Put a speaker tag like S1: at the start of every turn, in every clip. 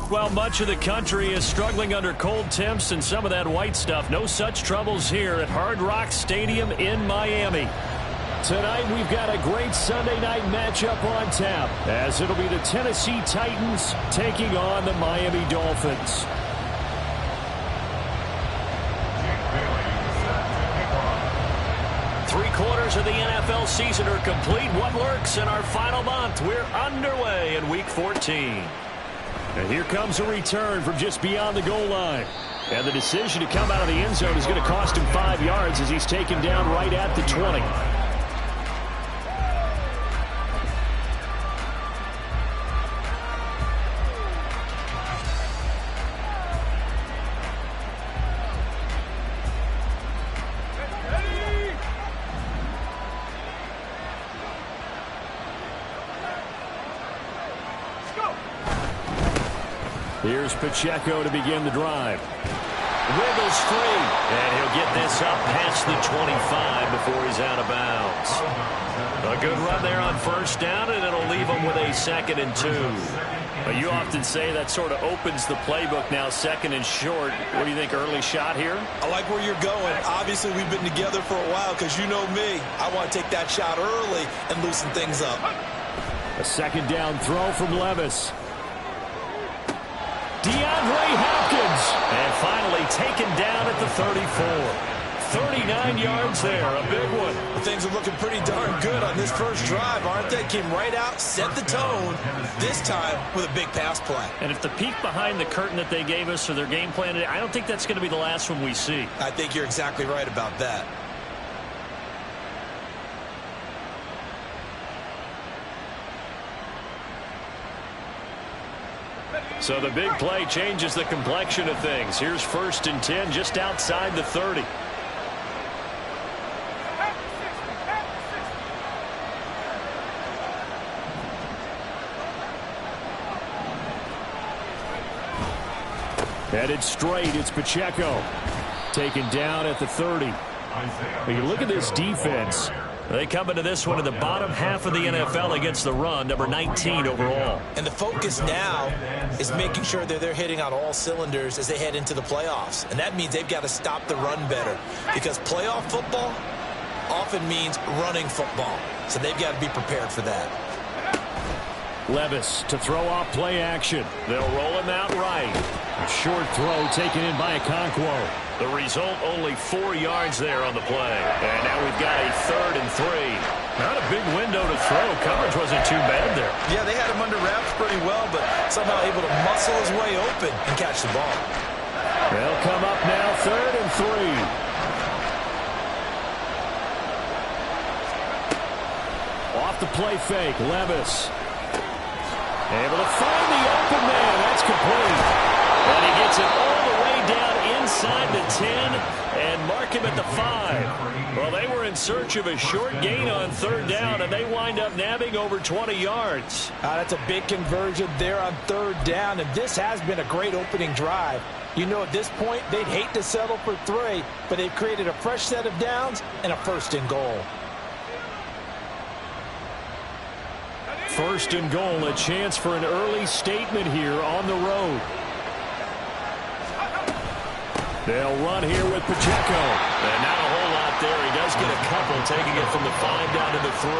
S1: Well, much of the country is struggling under cold temps and some of that white stuff. No such troubles here at Hard Rock Stadium in Miami. Tonight, we've got a great Sunday night matchup on tap, as it'll be the Tennessee Titans taking on the Miami Dolphins. Three-quarters of the NFL season are complete. What lurks in our final month? We're underway in Week 14. And here comes a return from just beyond the goal line. And the decision to come out of the end zone is going to cost him 5 yards as he's taken down right at the 20. Here's Pacheco to begin the drive. Wiggles free, and he'll get this up past the 25 before he's out of bounds. A good run there on first down, and it'll leave him with a 2nd and 2. But you often say that sort of opens the playbook now, 2nd and short. What do you think, early shot here?
S2: I like where you're going. Obviously, we've been together for a while because you know me. I want to take that shot early and loosen things up.
S1: A 2nd down throw from Levis. DeAndre Hopkins, and finally taken down at the 34. 39 yards there, a big one.
S2: Well, things are looking pretty darn good on this first drive, aren't they? Came right out, set the tone, this time with a big pass play.
S1: And if the peek behind the curtain that they gave us or their game plan, I don't think that's going to be the last one we see.
S2: I think you're exactly right about that.
S1: So the big play changes the complexion of things. Here's 1st and 10 just outside the 30. Headed straight, it's Pacheco. Taken down at the 30. But you look at this defense. They come into this one in the bottom half of the NFL against the run, number 19 overall.
S2: And the focus now is making sure that they're hitting on all cylinders as they head into the playoffs. And that means they've got to stop the run better, because playoff football often means running football. So they've got to be prepared for that.
S1: Levis to throw off play action. They'll roll him out right. A short throw taken in by Okonkwo. The result, only 4 yards there on the play. And now we've got a 3rd and 3. Not a big window to throw. Coverage wasn't too bad there.
S2: Yeah, they had him under wraps pretty well, but somehow able to muscle his way open and catch the ball.
S1: They'll come up now 3rd and 3. Off the play fake, Levis. Able to find the open man. That's complete. And he gets it all the way down inside the 10 and mark him at the 5. Well, they were in search of a short gain on 3rd down, and they wind up nabbing over 20 yards.
S3: That's a big conversion there on 3rd down, and this has been a great opening drive. You know, at this point, they'd hate to settle for 3, but they've created a fresh set of downs and a 1st and goal.
S1: 1st and goal, a chance for an early statement here on the road. They'll run here with Pacheco. And not a whole lot there. He does get a couple, taking it from the 5 down to the 3.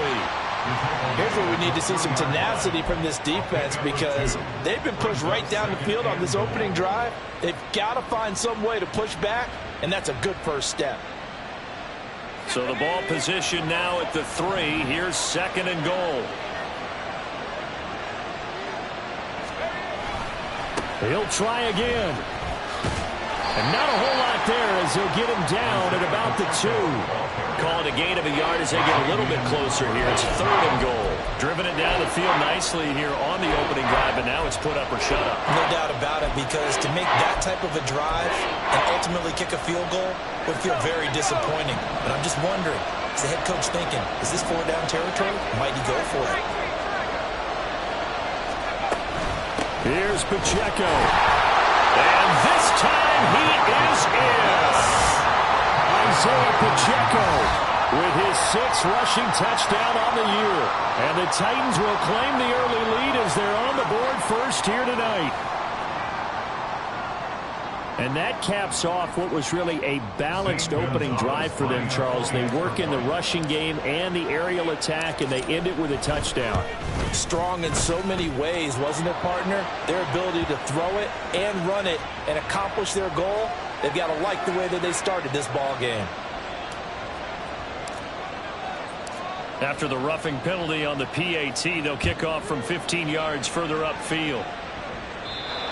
S3: Here's where we need to see some tenacity from this defense, because they've been pushed right down the field on this opening drive. They've got to find some way to push back, and that's a good first step.
S1: So the ball position now at the 3. Here's 2nd and goal. He'll try again. And not a whole lot there as he'll get him down at about the 2. Call it a gain of a yard as they get a little bit closer here. It's 3rd and goal. Driven it down the field nicely here on the opening drive, but now it's put up or shut up.
S2: No doubt about it, because to make that type of a drive and ultimately kick a field goal would feel very disappointing. But I'm just wondering, is the head coach thinking, is this 4-down territory? Might he go for it?
S1: Here's Pacheco. And this time he is in. Isaiah Pacheco with his 6th rushing touchdown on the year. And the Titans will claim the early lead as they're on the board first here tonight. And that caps off what was really a balanced opening drive for them, Charles. They work in the rushing game and the aerial attack, and they end it with a touchdown.
S3: Strong in so many ways, wasn't it, partner? Their ability to throw it and run it and accomplish their goal, they've got to like the way that they started this ball game.
S1: After the roughing penalty on the PAT, they'll kick off from 15 yards further upfield.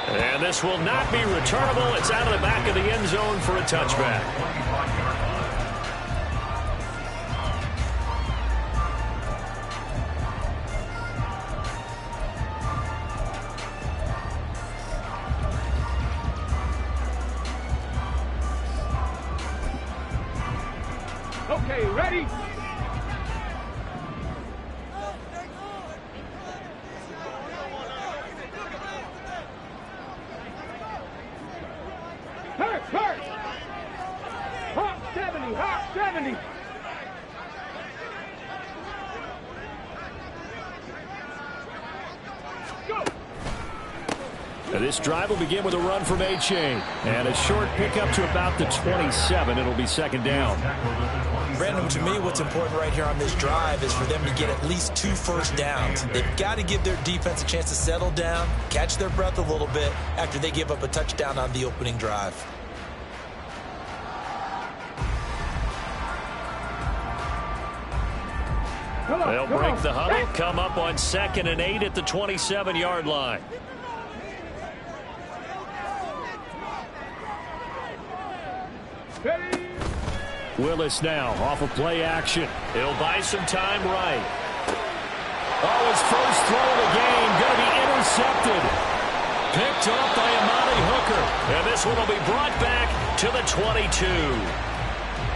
S1: And this will not be returnable. It's out of the back of the end zone for a touchback.
S4: Okay, ready? Hurt! Hot 70! Go!
S1: Now this drive will begin with a run from A-Chain. And a short pickup to about the 27. It'll be 2nd down.
S2: Brandon, to me, what's important right here on this drive is for them to get at least 2 first downs. They've got to give their defense a chance to settle down, catch their breath a little bit after they give up a touchdown on the opening drive.
S1: They'll break the huddle, come up on 2nd and 8 at the 27-yard line. Willis now off of play action. He'll buy some time right. Oh, his first throw of the game going to be intercepted. Picked up by Amani Hooker. And this one will be brought back to the 22.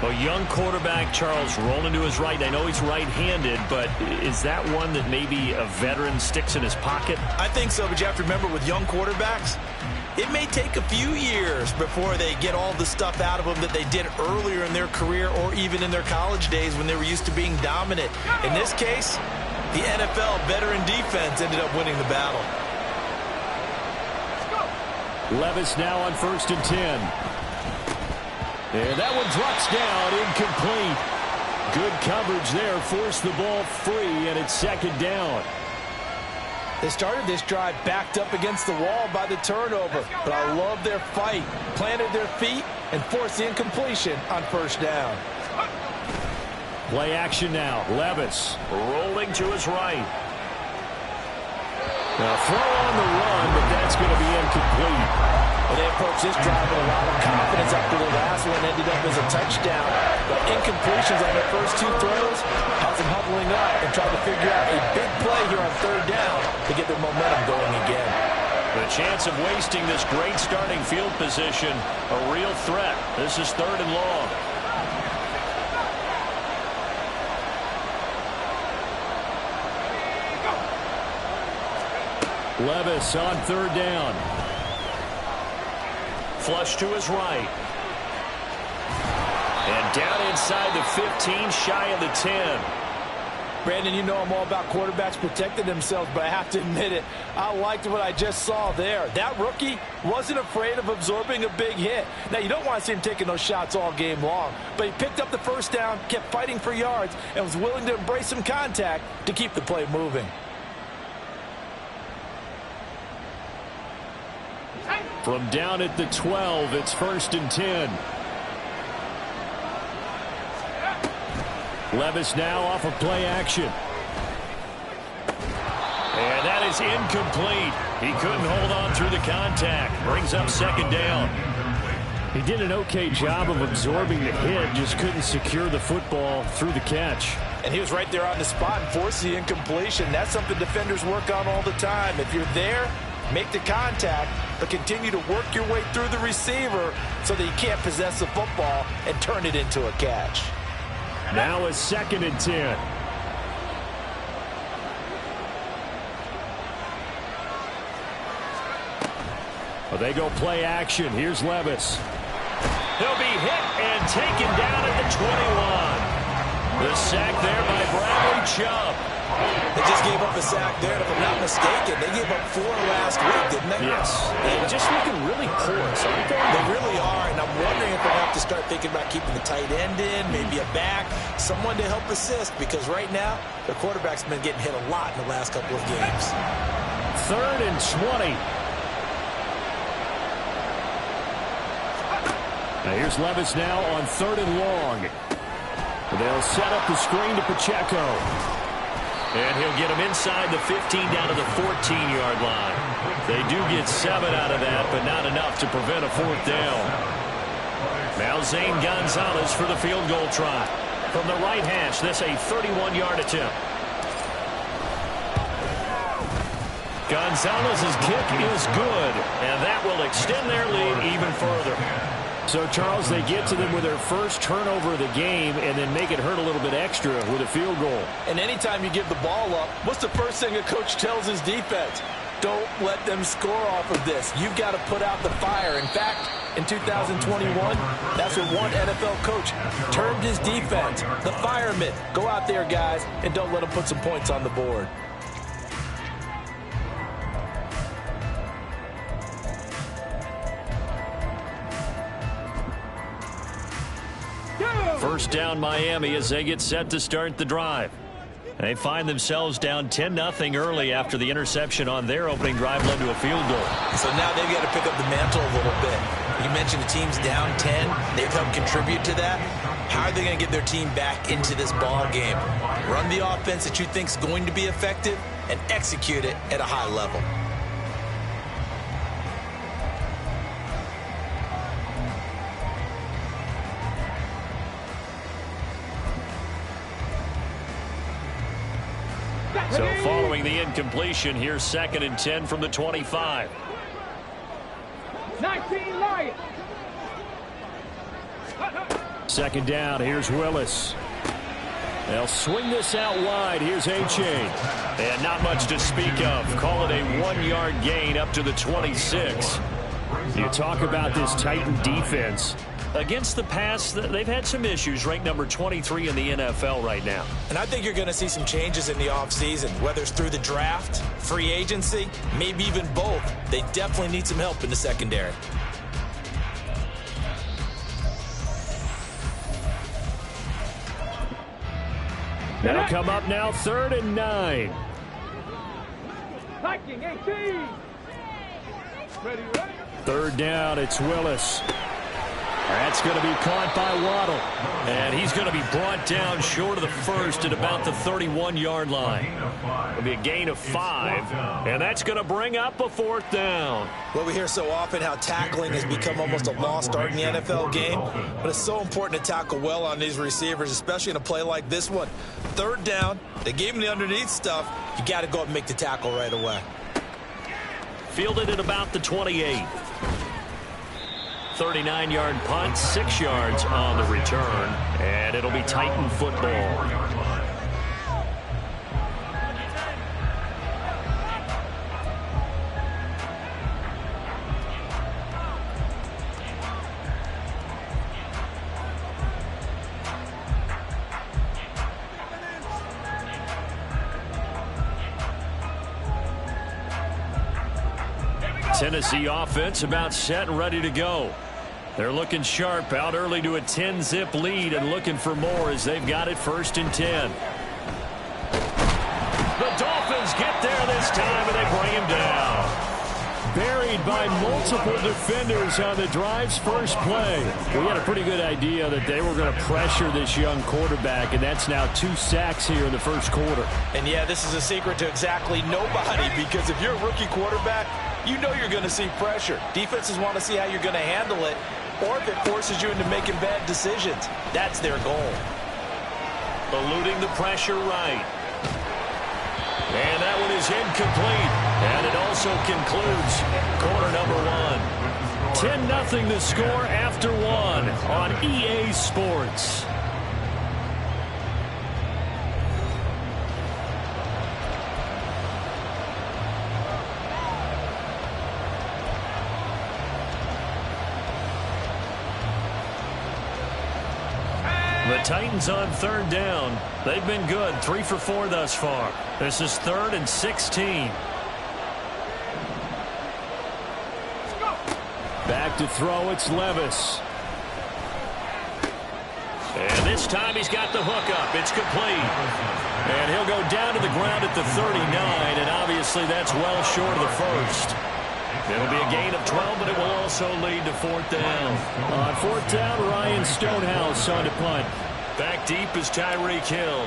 S1: A young quarterback, Charles, rolling to his right. I know he's right-handed, but is that one that maybe a veteran sticks in his pocket?
S2: I think so, but you have to remember with young quarterbacks, it may take a few years before they get all the stuff out of them that they did earlier in their career or even in their college days when they were used to being dominant. In this case, the NFL veteran defense ended up winning the battle.
S1: Levis now on 1st and 10. And that one drops down, incomplete. Good coverage there, forced the ball free, and it's 2nd down.
S3: They started this drive backed up against the wall by the turnover, but I love their fight. Planted their feet and forced the incompletion on 1st down.
S1: Play action now. Levis rolling to his right. Now throw on the run, but that's going to be incomplete.
S3: Well, they approached this drive with a lot of confidence after the last one ended up as a touchdown. But incompletions on their first 2 throws has them huddling up and trying to figure out a big play here on 3rd down to get their momentum going again.
S1: The chance of wasting this great starting field position, a real threat. This is 3rd and long. Levis on 3rd down. Flush to his right. And down inside the 15, shy of the 10.
S3: Brandon, you know I'm all about quarterbacks protecting themselves, but I have to admit it, I liked what I just saw there. That rookie wasn't afraid of absorbing a big hit. Now, you don't want to see him taking those shots all game long, but he picked up the 1st down, kept fighting for yards, and was willing to embrace some contact to keep the play moving.
S1: From down at the 12, it's 1st and 10. Levis now off of play action. And that is incomplete. He couldn't hold on through the contact. Brings up 2nd down. He did an okay job of absorbing the hit, just couldn't secure the football through the catch.
S3: And he was right there on the spot and forced the incompletion. That's something defenders work on all the time. If you're there, make the contact, but continue to work your way through the receiver so that you can't possess the football and turn it into a catch.
S1: Now a 2nd and 10. Well, they go play action. Here's Levis. He'll be hit and taken down at the 21. The sack there by Bradley Chubb.
S2: They just gave up a sack there, and if I'm not mistaken, they gave up 4 last week, didn't they?
S1: Yes. They're just looking really porous, aren't they?
S2: They really are, and I'm wondering if they'll have to start thinking about keeping the tight end in, maybe a back, someone to help assist, because right now, the quarterback's been getting hit a lot in the last couple of games.
S1: 3rd and 20. Now here's Levis now on 3rd and long. They'll set up the screen to Pacheco. And he'll get him inside the 15 down to the 14-yard line. They do get 7 out of that, but not enough to prevent a 4th down. Now Zane Gonzalez for the field goal try. From the right hash, that's a 31-yard attempt. Gonzalez's kick is good, and that will extend their lead even further. So, Charles, they get to them with their first turnover of the game and then make it hurt a little bit extra with a field goal.
S3: And anytime you give the ball up, what's the first thing a coach tells his defense? Don't let them score off of this. You've got to put out the fire. In fact, in 2021, that's what one NFL coach termed his defense, the firemen. Go out there, guys, and don't let them put some points on the board.
S1: First down Miami as they get set to start the drive. They find themselves down 10-0 early after the interception on their opening drive led to a field goal.
S2: So now they've got to pick up the mantle a little bit. You mentioned the team's down 10. They've helped contribute to that. How are they going to get their team back into this ball game? Run the offense that you think is going to be effective and execute it at a high level.
S1: So following the incompletion, here's 2nd and 10 from the 25.
S4: 19 Lions.
S1: 2nd down, here's Willis. They'll swing this out wide. Here's A-Chain. And not much to speak of. Call it a 1-yard gain up to the 26. You talk about this Titan defense. Against the pass, they've had some issues, ranked number 23 in the NFL right now.
S2: And I think you're going to see some changes in the offseason, whether it's through the draft, free agency, maybe even both. They definitely need some help in the secondary.
S1: That'll come up now, 3rd and 9.
S4: Viking 18. Ready.
S1: 3rd down, it's Willis. That's going to be caught by Waddle. And he's going to be brought down short of the first at about the 31-yard line. It'll be a gain of 5, and that's going to bring up a 4th down.
S2: Well, we hear so often how tackling has become almost a lost art in the NFL game, but it's so important to tackle well on these receivers, especially in a play like this one. 3rd down, they gave him the underneath stuff. You got to go up and make the tackle right away.
S1: Fielded at about the 28. 39-yard punt, 6 yards on the return, and it'll be Titan football. Tennessee offense about set and ready to go. They're looking sharp, out early to a 10-zip lead and looking for more as they've got it 1st and 10. The Dolphins get there this time and they bring him down. Buried by multiple defenders on the drive's first play. We had a pretty good idea that they were going to pressure this young quarterback, and that's now 2 sacks here in the first quarter.
S3: And yeah, this is a secret to exactly nobody, because if you're a rookie quarterback, you know you're going to see pressure. Defenses want to see how you're going to handle it. or if it forces you into making bad decisions. That's their goal.
S1: Eluding the pressure right. And that one is incomplete. And it also concludes quarter number 1. 10-0 the score after 1 on EA Sports. The Titans on third down. They've been good, 3 for 4 thus far. This is 3rd and 16. Back to throw, it's Levis. And this time he's got the hook up. It's complete. And he'll go down to the ground at the 39, and obviously that's well short of the first. It'll be a gain of 12, but it will also lead to 4th down. On 4th down, Ryan Stonehouse on to punt. Back deep is Tyreek Hill.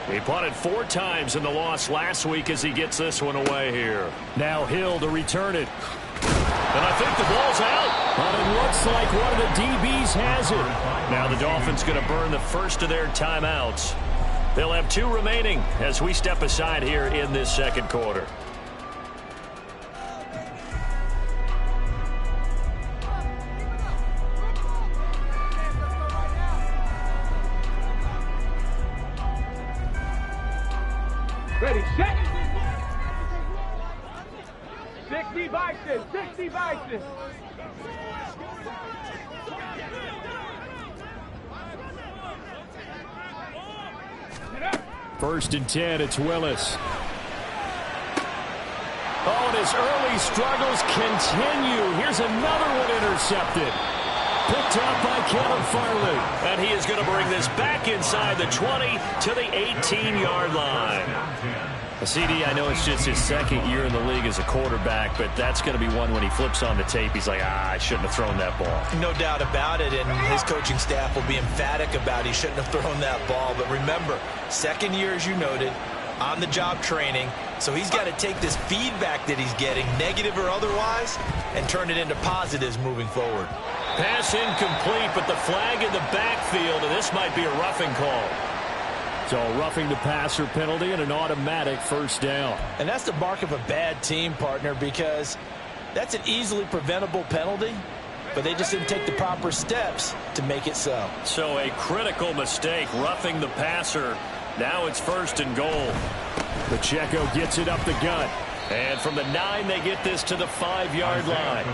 S1: He punted 4 times in the loss last week as he gets this one away here. Now Hill to return it. And I think the ball's out. But it looks like one of the DBs has it. Now the Dolphins going to burn the first of their timeouts. They'll have 2 remaining as we step aside here in this second quarter.
S4: Ready, set. 60 Bison, 60 Bison.
S1: First and 10, it's Willis. Oh, and his early struggles continue. Here's another one intercepted. Picked up by Caleb Farley. And he is going to bring this back inside the 20 to the 18-yard line. CD, I know it's just his 2nd year in the league as a quarterback, but that's going to be one when he flips on the tape. He's like, I shouldn't have thrown that ball.
S2: No doubt about it, and his coaching staff will be emphatic about he shouldn't have thrown that ball. But remember, 2nd year, as you noted, on-the-job training, so he's got to take this feedback that he's getting, negative or otherwise, and turn it into positives moving forward.
S1: Pass incomplete, but the flag in the backfield, and this might be a roughing call. So a roughing the passer penalty and an automatic first down.
S3: And that's the mark of a bad team, partner, because that's an easily preventable penalty, but they just didn't take the proper steps to make it so.
S1: So a critical mistake, roughing the passer. Now it's 1st and goal. Pacheco gets it up the gut. And from the 9, they get this to the 5-yard line.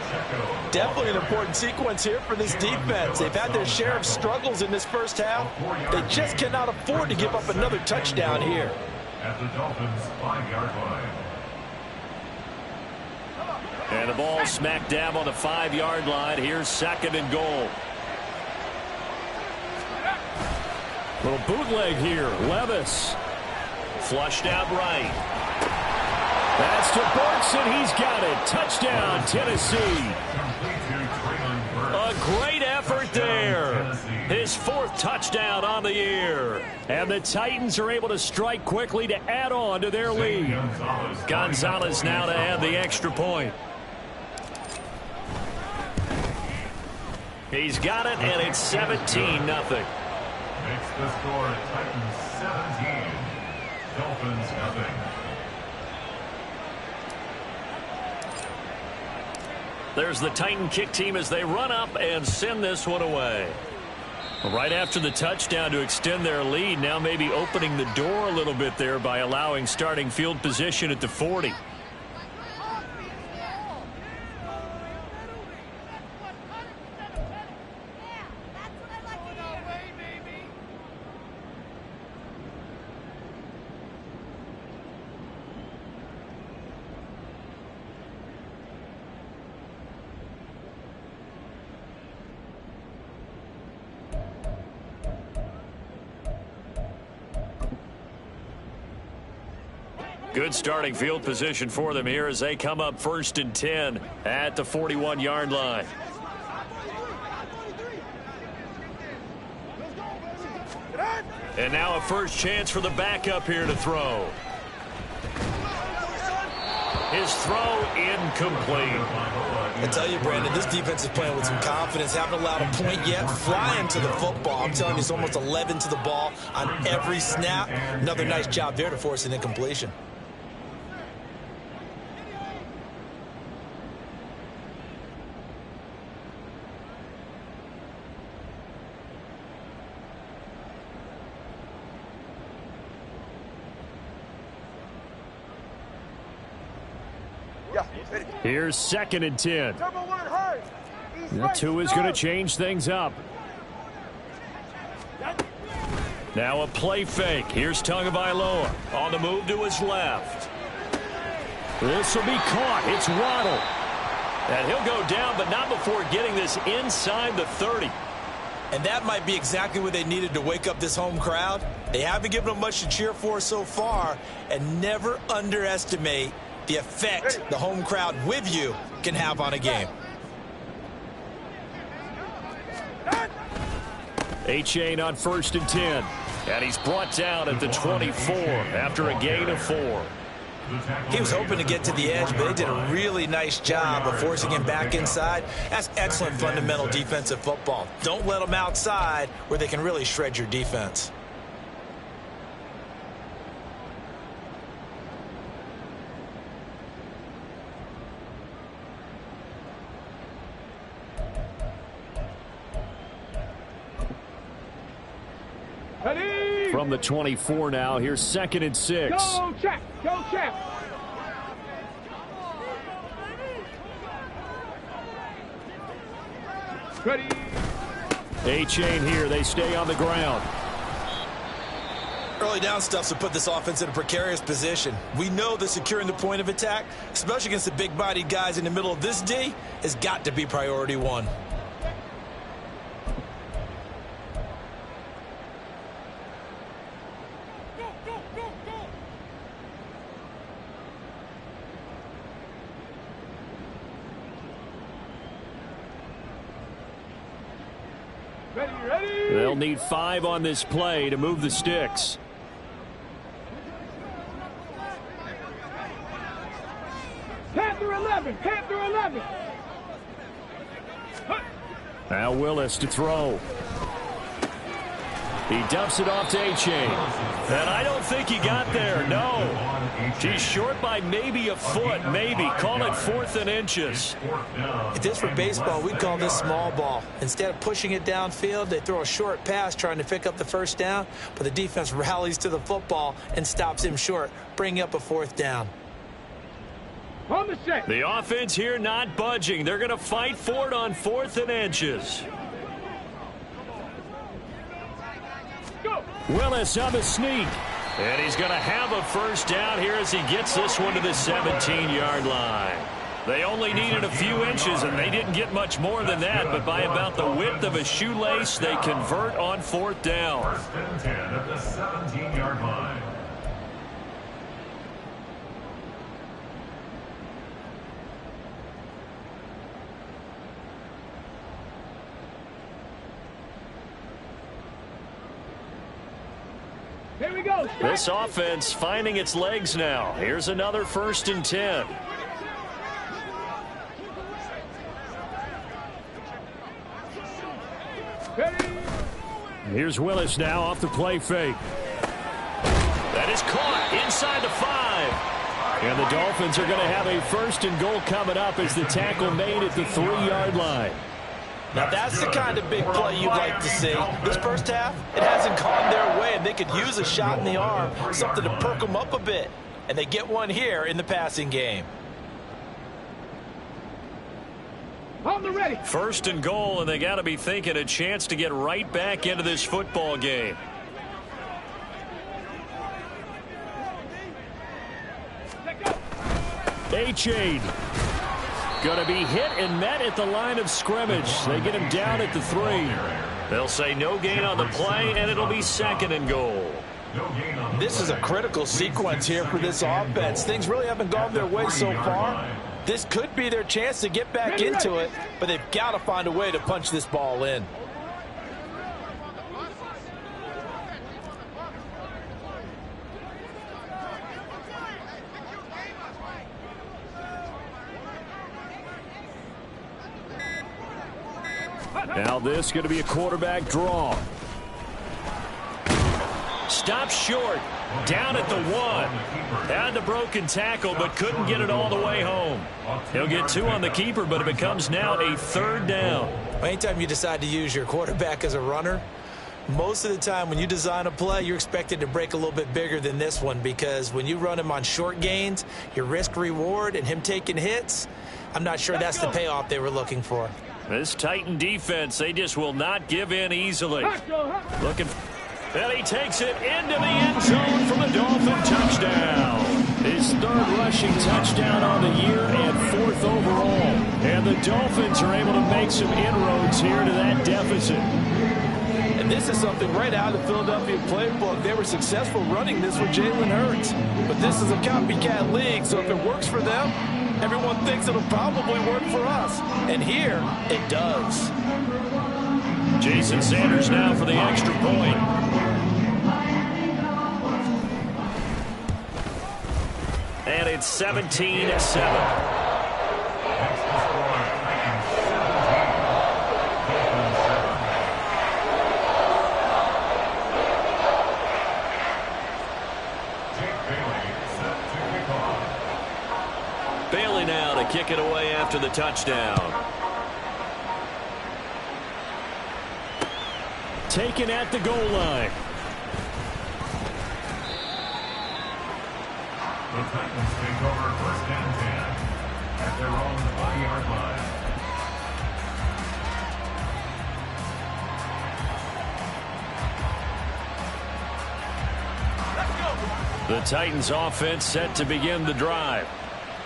S3: Definitely an important sequence here for this defense. They've had their share of struggles in this first half. They just cannot afford to give up another touchdown here.
S5: At the Dolphins' 5-yard line.
S1: And the ball smack dab on the 5-yard line. Here's 2nd and goal. Little bootleg here. Levis. Flushed out right. That's to Burks, and he's got it. Touchdown, Tennessee. A great effort there. His 4th touchdown on the year. And the Titans are able to strike quickly to add on to their lead. Gonzalez now to add the extra point. He's got it, and it's 17-0.
S5: Makes the score Titans 17, Dolphins nothing.
S1: There's the Titan kick team as they run up and send this one away. Right after the touchdown to extend their lead, now maybe opening the door a little bit there by allowing starting field position at the 40. Good starting field position for them here as they come up 1st and 10 at the 41-yard line. And now a first chance for the backup here to throw. His throw incomplete.
S2: I tell you, Brandon, this defense is playing with some confidence. Haven't allowed a point yet. Flying to the football. I'm telling you, it's almost 11 to the ball on every snap. Another nice job there to force an incompletion.
S1: Here's 2nd and 10. That Tua is going to change things up. Now a play fake. Here's Tagovailoa on the move to his left. This will be caught. It's Waddle. And he'll go down, but not before getting this inside the 30.
S2: And that might be exactly what they needed to wake up this home crowd. They haven't given them much to cheer for so far, and never underestimate the effect the home crowd with you can have on a game.
S1: A-Chain on 1st and 10. And he's brought down at the 24 after a gain of 4.
S2: He was hoping to get to the edge, but they did a really nice job of forcing him back inside. That's excellent fundamental defensive football. Don't let them outside where they can really shred your defense.
S1: From the 24 now, here's 2nd and 6.
S4: Go, check. Go, check. Ready.
S1: A-Chain here. They stay on the ground.
S2: Early down stuff will put this offense in a precarious position. We know that securing the point of attack, especially against the big-bodied guys in the middle of this D, has got to be priority 1.
S1: They'll need 5 on this play to move the sticks.
S4: Panther 11. Panther 11.
S1: Now Willis to throw. He dumps it off to A-Chain. And I don't think he got there, no. He's short by maybe a foot, maybe. Call it 4th and inches.
S2: If this were baseball, we'd call this small ball. Instead of pushing it downfield, they throw a short pass trying to pick up the 1st down, but the defense rallies to the football and stops him short, bringing up a 4th down.
S4: On the set.
S1: The offense here not budging. They're going to fight for it on 4th and inches. Willis on the sneak. And he's going to have a 1st down here as he gets this one to the 17-yard line. They only needed a few inches, and they didn't get much more than that, but by about the width of a shoelace, they convert on 4th down.
S5: 1st and 10 at the 17-yard line.
S4: Here we go.
S1: This offense finding its legs now. Here's another 1st and 10.
S4: Ready.
S1: Here's Willis now off the play fake. That is caught inside the 5. And the Dolphins are going to have a 1st and goal coming up as the tackle made at the 3-yard line.
S3: Now that's the kind of big play you'd like to see. This 1st half, it hasn't gone their way, and they could use a shot in the arm, something to perk them up a bit. And they get one here in the passing game.
S4: On the ready.
S1: 1st and goal, and they got to be thinking a chance to get right back into this football game. A-Chain. Going to be hit and met at the line of scrimmage. They get him down at the 3. They'll say no gain on the play, and it'll be 2nd and goal.
S3: This is a critical sequence here for this offense. Things really haven't gone their way so far. This could be their chance to get back into it, but they've got to find a way to punch this ball in.
S1: Now this is going to be a quarterback draw. Stop short. Down at the 1. Had the broken tackle, but couldn't get it all the way home. He'll get 2 on the keeper, but it becomes now a 3rd down.
S2: Anytime you decide to use your quarterback as a runner, most of the time when you design a play, you're expected to break a little bit bigger than this one, because when you run him on short gains, your risk-reward and him taking hits, I'm not sure that's the payoff they were looking for.
S1: This Titan defense, they just will not give in easily. Looking. And he takes it into the end zone for the Dolphin touchdown. His 3rd rushing touchdown on the year and 4th overall. And the Dolphins are able to make some inroads here to that deficit.
S3: And this is something right out of the Philadelphia playbook. They were successful running this with Jalen Hurts. But this is a copycat league, so if it works for them, everyone thinks it'll probably work for us. And here, it does.
S1: Jason Sanders now for the extra point. And it's 17-7. Bailey now to kick it away after the touchdown. Taken at the goal line.
S5: The Titans take over 1st and 10 at their own 5-yard line.
S1: The Titans offense set to begin the drive.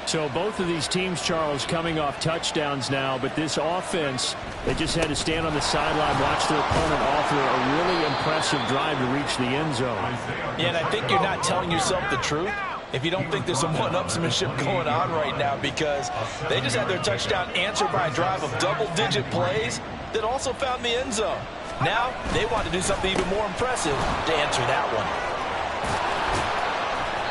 S6: So both of these teams, Charles, coming off touchdowns now, but this offense, they just had to stand on the sideline, watch their opponent offer a really impressive drive to reach the end zone.
S3: Yeah, and I think you're not telling yourself the truth if you don't think there's some one-upsmanship going on right now, because they just had their touchdown answered by a drive of double-digit plays that also found the end zone. Now they want to do something even more impressive to answer that one.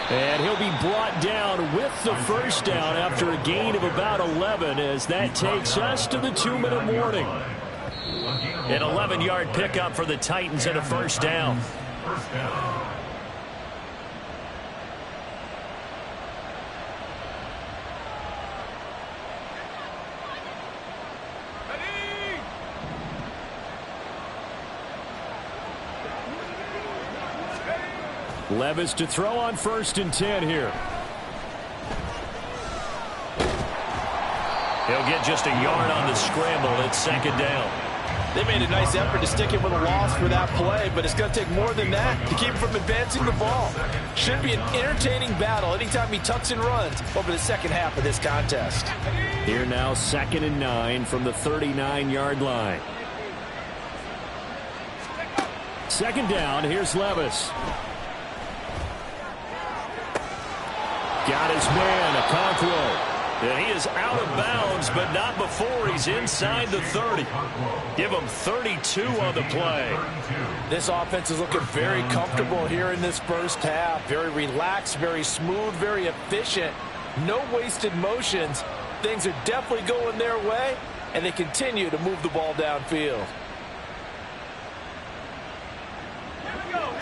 S1: And he'll be brought down with the 1st down after a gain of about 11, as that takes us to the 2-minute warning. An 11-yard pickup for the Titans and a 1st down.
S6: Levis to throw on 1st and 10 here.
S1: He'll get just a yard on the scramble. It's 2nd down.
S3: They made a nice effort to stick him with a loss for that play, but it's going to take more than that to keep him from advancing the ball. Should be an entertaining battle anytime he tucks and runs over the second half of this contest.
S6: Here now 2nd and 9 from the 39-yard line. 2nd down, here's Levis. Got his man, Okonkwo. And he is out of bounds, but not before he's inside the 30. Give him 32 on the play.
S3: This offense is looking very comfortable here in this 1st half. Very relaxed, very smooth, very efficient. No wasted motions. Things are definitely going their way, and they continue to move the ball downfield.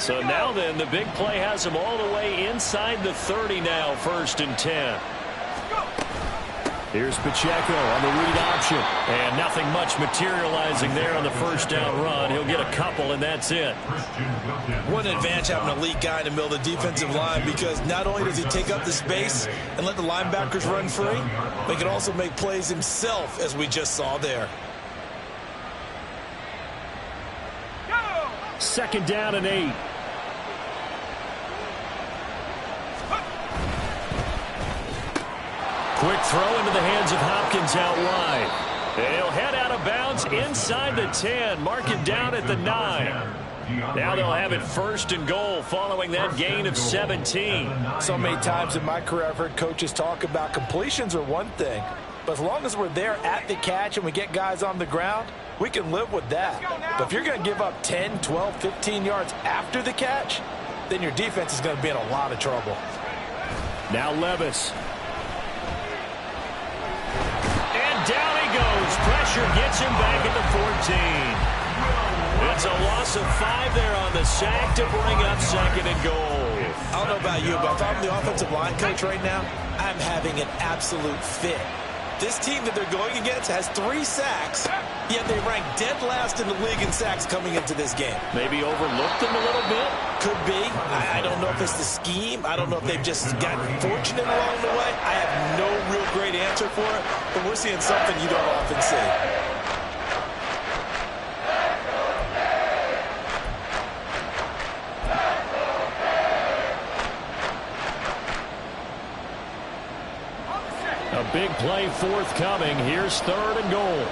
S1: So now then, the big play has him all the way inside the 30 now, 1st and 10.
S6: Here's Pacheco on the read option.
S1: And nothing much materializing there on the 1st down run. He'll get a couple, and that's it.
S2: What an advantage having an elite guy in the middle of the defensive line, because not only does he take up the space and let the linebackers run free, but he can also make plays himself, as we just saw there.
S6: 2nd down and 8.
S1: Quick throw into the hands of Hopkins out wide. They'll head out of bounds inside the 10. Mark it down at the 9. Now they'll have it 1st and goal following that gain of 17.
S3: So many times in my career I've heard coaches talk about completions are one thing, but as long as we're there at the catch and we get guys on the ground, we can live with that. But if you're going to give up 10, 12, 15 yards after the catch, then your defense is going to be in a lot of trouble.
S6: Now Levis.
S1: And down he goes. pressure gets him back at the 14. It's a loss of 5 there on the sack to bring up 2nd and goal.
S2: I don't know about you, but if I'm the offensive line coach right now, I'm having an absolute fit. This team that they're going against has 3 sacks, yet they rank dead last in the league in sacks coming into this game.
S1: Maybe overlooked them a little bit?
S2: Could be. I don't know if it's the scheme. I don't know if they've just gotten fortunate along the way. I have no real great answer for it, but we're seeing something you don't often see.
S6: A big play forthcoming. Here's 3rd and goal.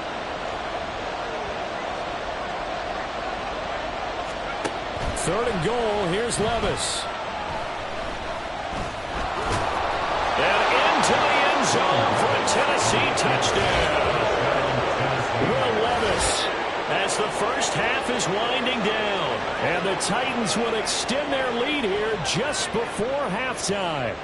S6: Third and goal. Here's Levis.
S1: And into the end zone for a Tennessee touchdown.
S6: Will Levis.
S1: As the first half is winding down.
S6: And the Titans will extend their lead here just before halftime.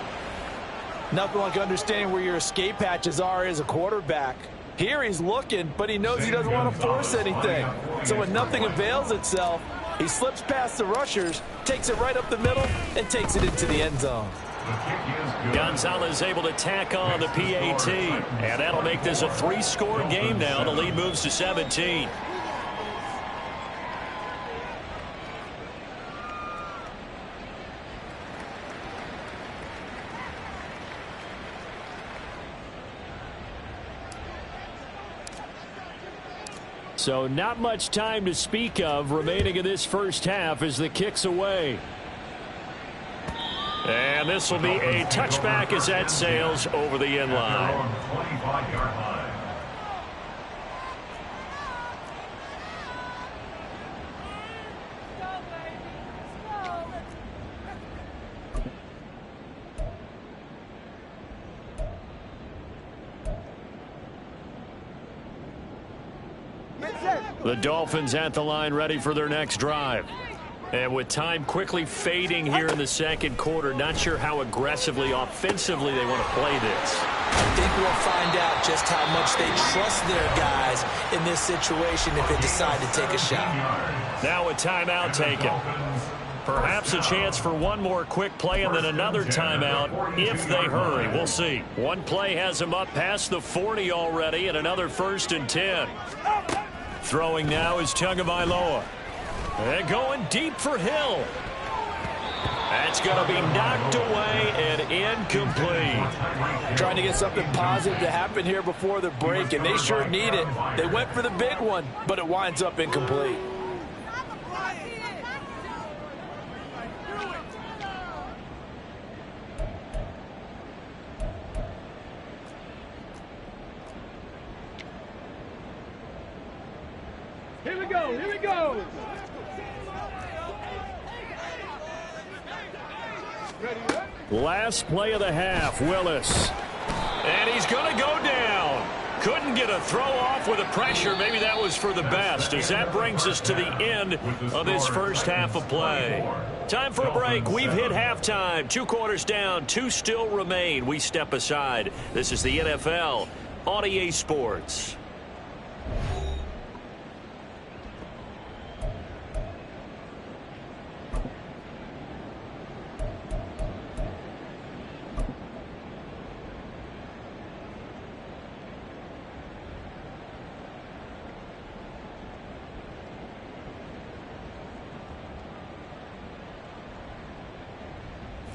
S3: Nothing like understanding where your escape hatches are as a quarterback. Here he's looking, but he knows he doesn't want to force anything. So when nothing avails itself, he slips past the rushers, takes it right up the middle, and takes it into the end zone.
S1: Gonzalez able to tack on the PAT. And that'll make this a 3-score game now. The lead moves to 17.
S6: So not much time to speak of remaining in this first half as the kick's away.
S1: And this will be a touchback as that sails over the end line. The Dolphins at the line ready for their next drive. And with time quickly fading here in the second quarter, not sure how aggressively, offensively they want to play this.
S2: I think we'll find out just how much they trust their guys in this situation if they decide to take a shot.
S1: Now a timeout taken. Perhaps a chance for one more quick play and then another timeout if they hurry. We'll see. One play has them up past the 40 already and another 1st and 10. Throwing now is Tagovailoa. And going deep for Hill. That's going to be knocked away and incomplete.
S3: Trying to get something positive to happen here before the break, and they sure need it. They went for the big one, but it winds up incomplete.
S4: Here we go, here we go.
S6: Last play of the half, Willis.
S1: And he's going to go down. Couldn't get a throw off with the pressure. Maybe that was for the best, as that brings us to the end of this first half of play. Time for a break. We've hit halftime. 2 quarters down, 2 still remain. We step aside. This is the NFL on EA Sports.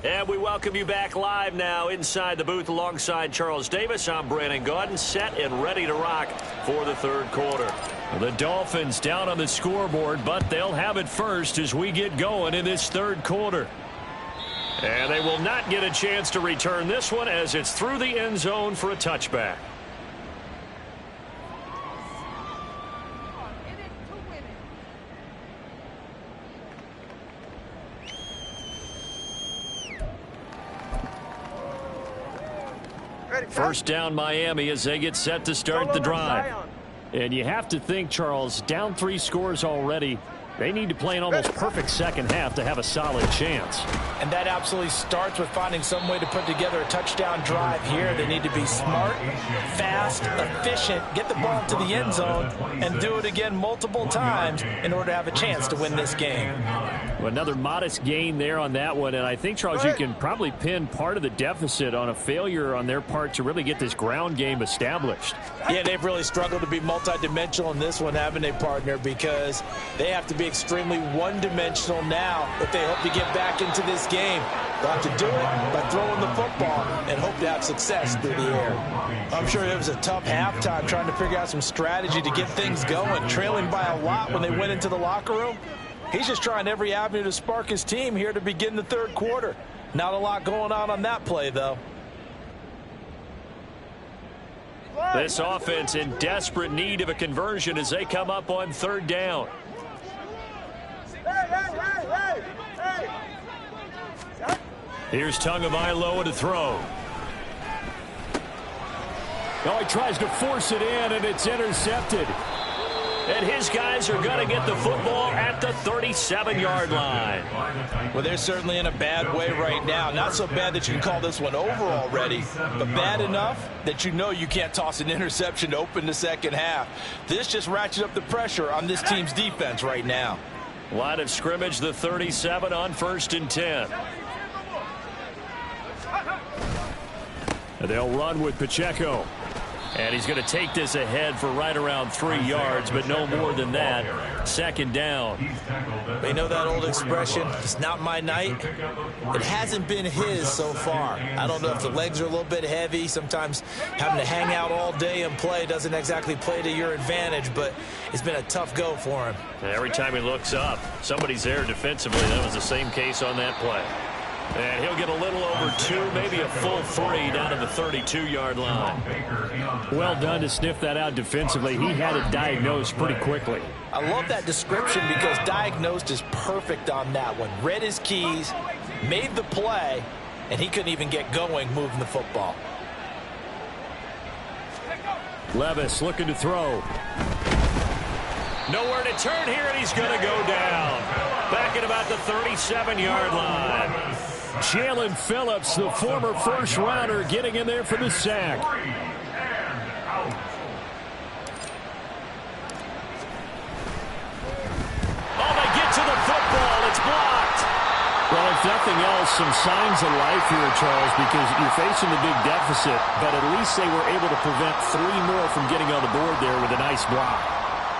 S1: And we welcome you back live now inside the booth alongside Charles Davis. I'm Brandon Gaudin, set and ready to rock for the third quarter.
S6: The Dolphins down on the scoreboard, but they'll have it first as we get going in this third quarter.
S1: And they will not get a chance to return this one as it's through the end zone for a touchback.
S6: First down Miami as they get set to start the drive. And you have to think, Charles, down 3 scores already. They need to play an almost perfect second half to have a solid chance.
S3: And that absolutely starts with finding some way to put together a touchdown drive here. They need to be smart, fast, efficient, get the ball to the end zone, and do it again multiple times in order to have a chance to win this game.
S6: Well, another modest gain there on that one, and I think, Charles, you can probably pin part of the deficit on a failure on their part to really get this ground game established.
S3: Yeah, they've really struggled to be multidimensional in this one, haven't they, partner, because they have to be extremely one-dimensional now if they hope to get back into this game. They'll have to do it by throwing the football and hope to have success through the air. I'm sure it was a tough halftime trying to figure out some strategy to get things going, trailing by a lot when they went into the locker room. He's just trying every avenue to spark his team here to begin the third quarter. Not a lot going on that play, though.
S1: This offense in desperate need of a conversion as they come up on third down. Here's Tagovailoa to throw.
S6: Oh, he tries to force it in, and it's intercepted.
S1: And his guys are going to get the football at the 37-yard line.
S3: Well, they're certainly in a bad way right now. Not so bad that you can call this one over already, but bad enough that you know you can't toss an interception to open the second half. This just ratchets up the pressure on this team's defense right now.
S1: Line of scrimmage, the 37 on 1st and 10.
S6: They'll run with Pacheco.
S1: And he's going to take this ahead for right around 3 yards, but no more than that. Second down.
S2: You know that old expression, it's not my night? It hasn't been his so far. I don't know if the legs are a little bit heavy. Sometimes having to hang out all day and play doesn't exactly play to your advantage, but it's been a tough go for him.
S1: Every time he looks up, somebody's there defensively. That was the same case on that play. And he'll get a little over 2, maybe a full 3 down to the 32-yard line.
S6: Well done to sniff that out defensively. He had it diagnosed pretty quickly.
S3: I love that description because diagnosed is perfect on that one. Read his keys, made the play, and he couldn't even get going moving the football.
S6: Levis looking to throw.
S1: Nowhere to turn here, and he's going to go down. Back at about the 37-yard line.
S6: Jalen Phillips, the former first-rounder, getting in there for the sack.
S1: Oh, they get to the football. It's blocked.
S6: Well, if nothing else, some signs of life here, Charles, because you're facing the big deficit, but at least they were able to prevent 3 more from getting on the board there with a nice block.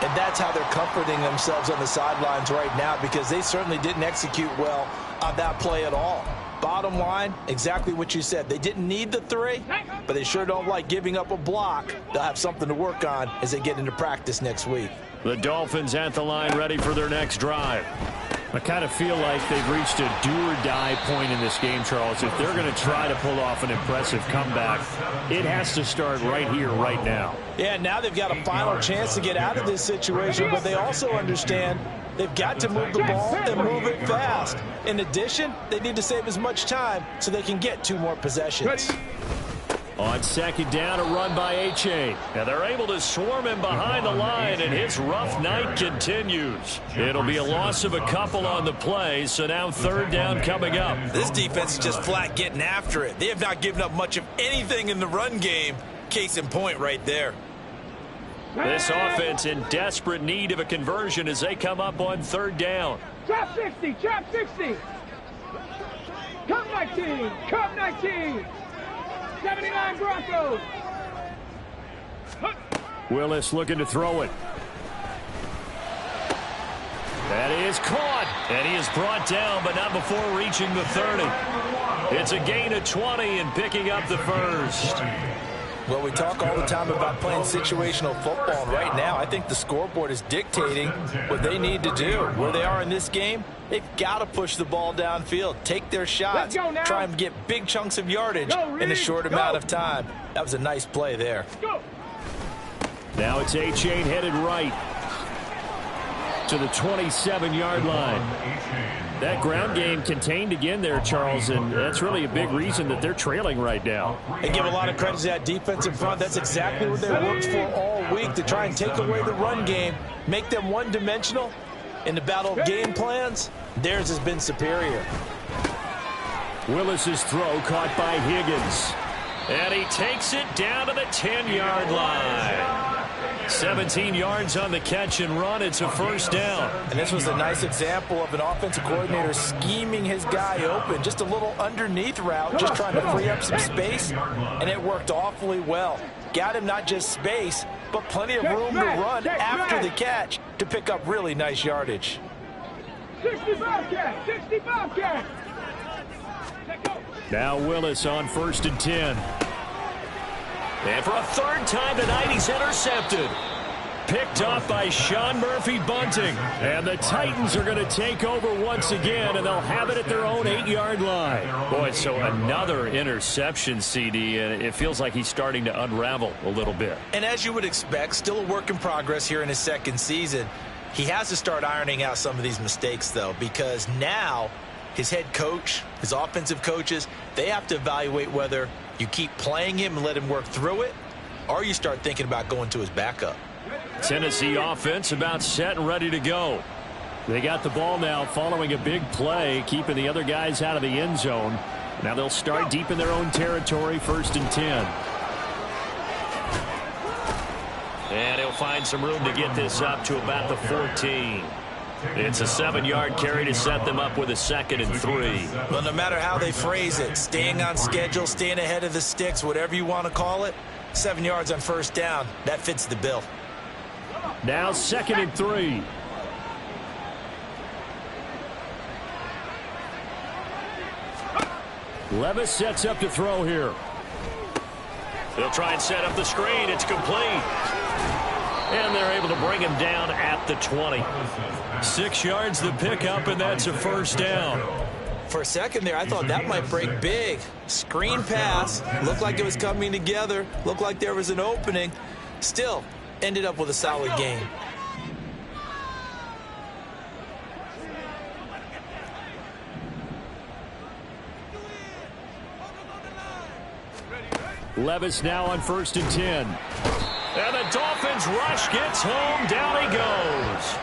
S3: And that's how they're comforting themselves on the sidelines right now because they certainly didn't execute well on that play at all. Bottom line, exactly what you said. They didn't need the 3, but they sure don't like giving up a block. They'll have something to work on as they get into practice next week.
S1: The Dolphins at the line ready for their next drive.
S6: I kind of feel like they've reached a do-or-die point in this game, Charles. If they're going to try to pull off an impressive comeback, it has to start right here, right now.
S3: Yeah, now they've got a final chance to get out of this situation, but they also understand they've got to move the ball and move it fast. In addition, they need to save as much time so they can get 2 more possessions.
S6: On second down, a run by H.A.
S1: Now they're able to swarm him behind the line, and his rough night continues. It'll be a loss of a couple on the play, so now third down coming up.
S2: This defense is just flat getting after it. They have not given up much of anything in the run game. Case in point right there.
S1: This offense in desperate need of a conversion as they come up on third down.
S4: Trap 60, trap 60. Come 19, come 19. 79 Broncos.
S6: Willis looking to throw it.
S1: That is caught, and he is brought down, but not before reaching the 30. It's a gain of 20 and picking up the first.
S3: Well, we talk all the time about playing situational football, and right now I think the scoreboard is dictating what they need to do. Where they are in this game, they've got to push the ball downfield, take their shots, try and get big chunks of yardage in a short amount of time. That was a nice play there.
S6: Now it's A-Chain headed right to the 27-yard line. That ground game contained again there, Charles, and that's really a big reason that they're trailing right now.
S3: They give a lot of credit to that defense in front. That's exactly what they worked for all week, to try and take away the run game, make them one-dimensional, In the battle of game plans, theirs has been superior.
S6: Willis's throw caught by Higgins.
S1: And he takes it down to the 10-yard line. 17 yards on the catch and run. It's a first down.
S3: And this was a nice example of an offensive coordinator scheming his guy open. Just a little underneath route, just trying to free up some space, and it worked awfully well. Got him not just space, but plenty of room to run after the catch to pick up really nice yardage.
S4: 65 catch, 65 catch.
S6: Now Willis on 1st and 10.
S1: And for a third time tonight, he's intercepted. Picked off by Sean Murphy-Bunting. And the Titans are going to take over once again, and they'll have it at their own 8-yard line. Boy, so another interception, CD, and it feels like he's starting to unravel a little bit.
S2: And as you would expect, still a work in progress here in his second season. He has to start ironing out some of these mistakes, though, because now his head coach, his offensive coaches, they have to evaluate whether you keep playing him and let him work through it, or you start thinking about going to his backup.
S6: Tennessee offense about set and ready to go. They got the ball now following a big play, keeping the other guys out of the end zone. Now they'll start deep in their own territory, 1st and 10.
S1: And he'll find some room to get this up to about the 14. It's a 7-yard carry to set them up with a 2nd and 3.
S2: Well, no matter how they phrase it, staying on schedule, staying ahead of the sticks, whatever you want to call it, 7 yards on first down, that fits the bill.
S6: Now 2nd and 3. Levis sets up to throw here.
S1: They'll try and set up the screen. It's complete. And they're able to bring him down at the 20. 6 yards the pickup, and that's a first down.
S2: For a second there, I thought that might break big. Screen pass. Looked like it was coming together. Looked like there was an opening. Still, ended up with a solid game.
S6: Levis now on 1st and 10.
S1: And the Dolphins rush gets home. Down he goes.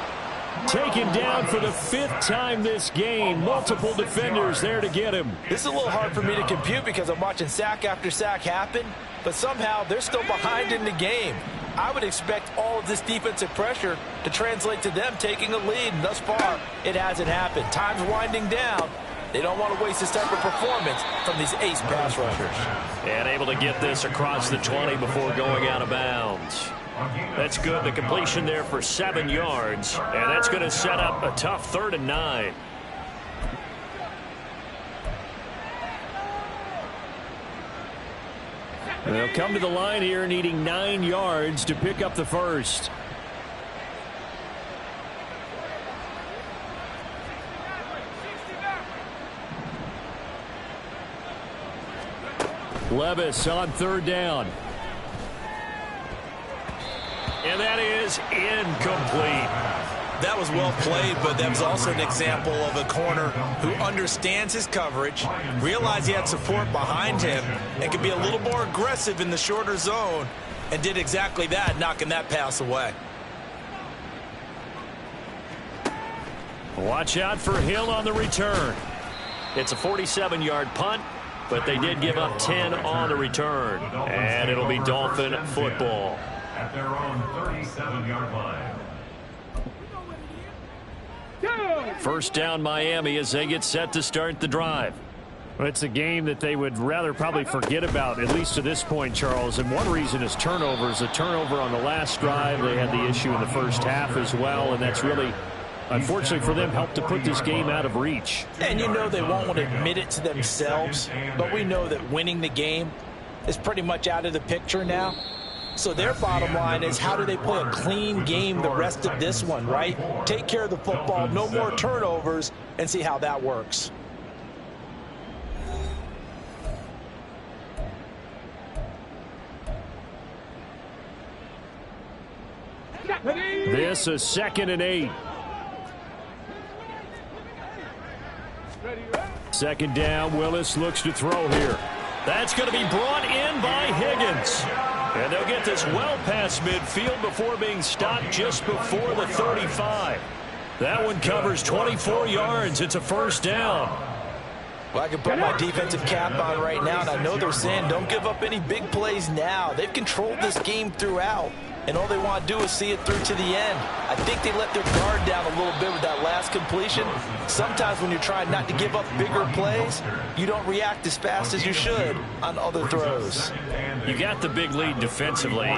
S6: Taken down for the 5th time this game. Multiple defenders there to get him.
S3: This is a little hard for me to compute because I'm watching sack after sack happen, but somehow they're still behind in the game. I would expect all of this defensive pressure to translate to them taking a lead, and thus far, it hasn't happened. Time's winding down. They don't want to waste this type of performance from these ace pass rushers.
S1: And able to get this across the 20 before going out of bounds. That's good. The completion there for 7 yards. And that's going to set up a tough 3rd and 9.
S6: They'll come to the line here needing 9 yards to pick up the first. Levis on 3rd down.
S1: And that is incomplete.
S2: That was well played, but that was also an example of a corner who understands his coverage, realized he had support behind him, and could be a little more aggressive in the shorter zone, and did exactly that, knocking that pass away.
S1: Watch out for Hill on the return. It's a 47-yard punt, but they did give up 10 on the return. And it'll be Dolphin football.
S5: At their own 37-yard line.
S6: First down Miami as they get set to start the drive. Well, it's a game that they would rather probably forget about, at least to this point, Charles. And one reason is turnovers. A turnover on the last drive. They had the issue in the first half as well, and that's really, unfortunately for them, helped to put this game out of reach.
S3: And you know they won't want to admit it to themselves, but we know that winning the game is pretty much out of the picture now. So their bottom line is, how do they play a clean game the rest of this one, right? Take care of the football, no more turnovers, and see how that works.
S6: This is 2nd and 8. 2nd down, Willis looks to throw here.
S1: That's going to be brought in by Higgins. And they'll get this well past midfield before being stopped just before the 35. That one covers 24 yards. It's a first down.
S3: Well, I can put my defensive cap on right now, and I know they're saying don't give up any big plays now. They've controlled this game throughout, and all they want to do is see it through to the end. I think they let their guard down a little bit with that last completion. Sometimes when you're trying not to give up bigger plays, you don't react as fast as you should on other throws.
S1: You got the big lead defensively,